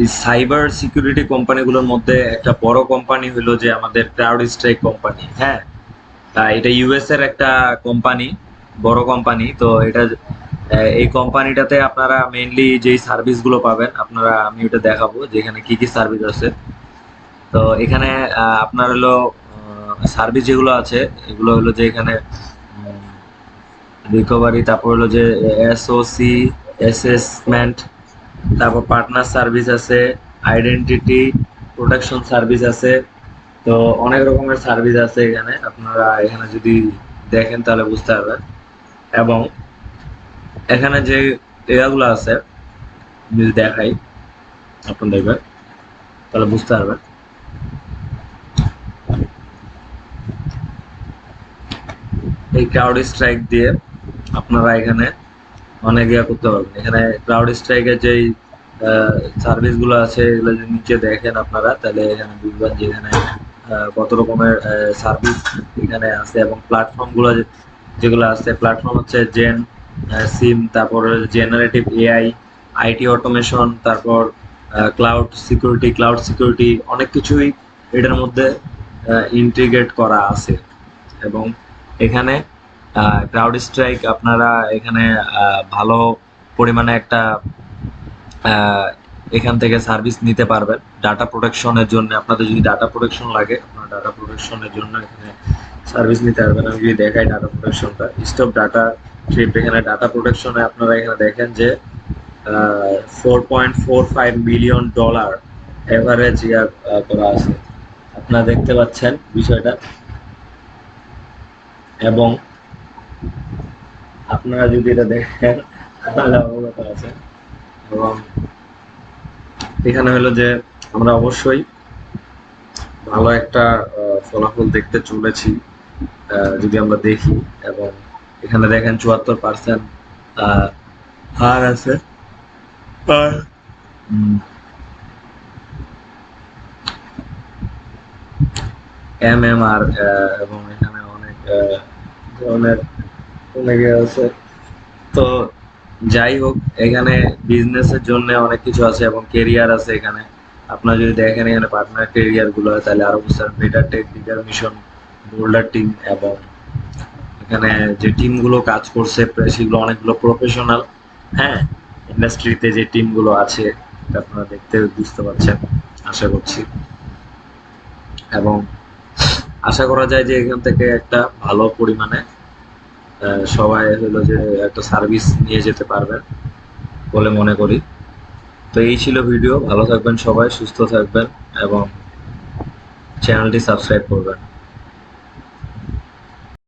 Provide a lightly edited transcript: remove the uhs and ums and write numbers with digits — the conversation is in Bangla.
এই সাইবার সিকিউরিটি কোম্পানিগুলোর মধ্যে একটা বড় কোম্পানি হলো যে আমাদের CrowdStrike কোম্পানি। হ্যাঁ, এটা ইউএস এর একটা কোম্পানি, বড় কোম্পানি। তো এটা এই কোম্পানিটাতে আপনারা মেইনলি যেই সার্ভিসগুলো পাবেন, আমি ওটা দেখাবো যে এখানে কি কি সার্ভিস আছে। তো এখানে আপনার হলো সার্ভিস যেগুলো আছে, এগুলো হলো যে এখানে রিকভারি, তারপর হলো যে এসওসি, অ্যাসেসমেন্ট, তারপর পার্টনার সার্ভিস আছে, আইডেন্টিটি প্রোটেকশন সার্ভিস আছে। তো অনেক রকমের সার্ভিস আছে এখানে, আপনারা এখানে যদি দেখেন তাহলে বুঝতে পারবেন। এবং এখানে যে এগুলো আছে যদি দেখাই আপনার দেখবেন তাহলে বুঝতে পারবেন। এই CrowdStrike দিয়ে আপনারা এখানে অনেক ইয়া করতে পারবেন। এখানে CrowdStrike-এর যেই সার্ভিস গুলো আছে এগুলো যদি নিচে দেখেন আপনারা তাহলে এখানে বুঝবেন যে এখানে কত রকমের সার্ভিস এখানে আছে। এবং প্ল্যাটফর্ম গুলো যেগুলো আছে, প্ল্যাটফর্ম হচ্ছে জেন সিম, তারপর জেনারেটিভ এআই, আইটি অটোমেশন, তারপর ক্লাউড সিকিউরিটি অনেক কিছুই এটার মধ্যে ইন্টিগ্রেট করা আছে। এবং এখানে CrowdStrike আপনারা এখানে ভালো পরিমাণে একটা এখান থেকে সার্ভিস নিতে পারবেন ডাটা প্রোটেকশনের জন্য। আপনাদের যদি ডাটা প্রোটেকশন লাগে, আপনারা ডাটা প্রোটেকশনের জন্য এখানে সার্ভিস নিতে পারবেন। আমি যদি দেখাই ডাটা প্রোটেকশনটা, স্টপ ডাটা ট্রিপ, এখানে ডাটা প্রোটেকশনে আপনারা এখানে দেখেন যে $4.45 মিলিয়ন এভারেজ ইয়ার করা আছে, আপনারা দেখতে পাচ্ছেন বিষয়টা। এবং আপনারা যদি এটা দেখেন তাহলে অবগত আছে। এবং এখানে হলো যে আমরা অবশ্যই ভালো একটা ফলাফল দেখতে চলেছি যদি আমরা দেখি। এবং এখানে দেখেন 74% হার আছে। MMR এবং এখানে অনেক ধরনের অনেকে আছে। তো যাই হোক, এখানে বিজনেসের জন্য অনেক কিছু আছে এবং কেরিয়ার আছে এখানে। আপনারা যদি দেখেন এখানে পার্টনার কেরিয়ার গুলো তাহলে আরো বুঝতে পারবেন। Better tech, bigger mission, bolder team. এবং এখানে যে টিম গুলো কাজ করছে সেগুলো অনেকগুলো প্রফেশনাল। হ্যাঁ, ইন্ডাস্ট্রিতে যে টিম গুলো আছে আপনারা দেখতে বুঝতে পারছেন আশা করছি। এবং আশা করা যায় যে এখান থেকে একটা ভালো পরিমাণে সবাই হলো যে একটা সার্ভিস নিয়ে যেতে পারবেন বলে মনে করি। তো এই ছিল ভিডিও। ভালো থাকবেন সবাই, সুস্থ থাকবেন এবং চ্যানেলটি সাবস্ক্রাইব করবেন।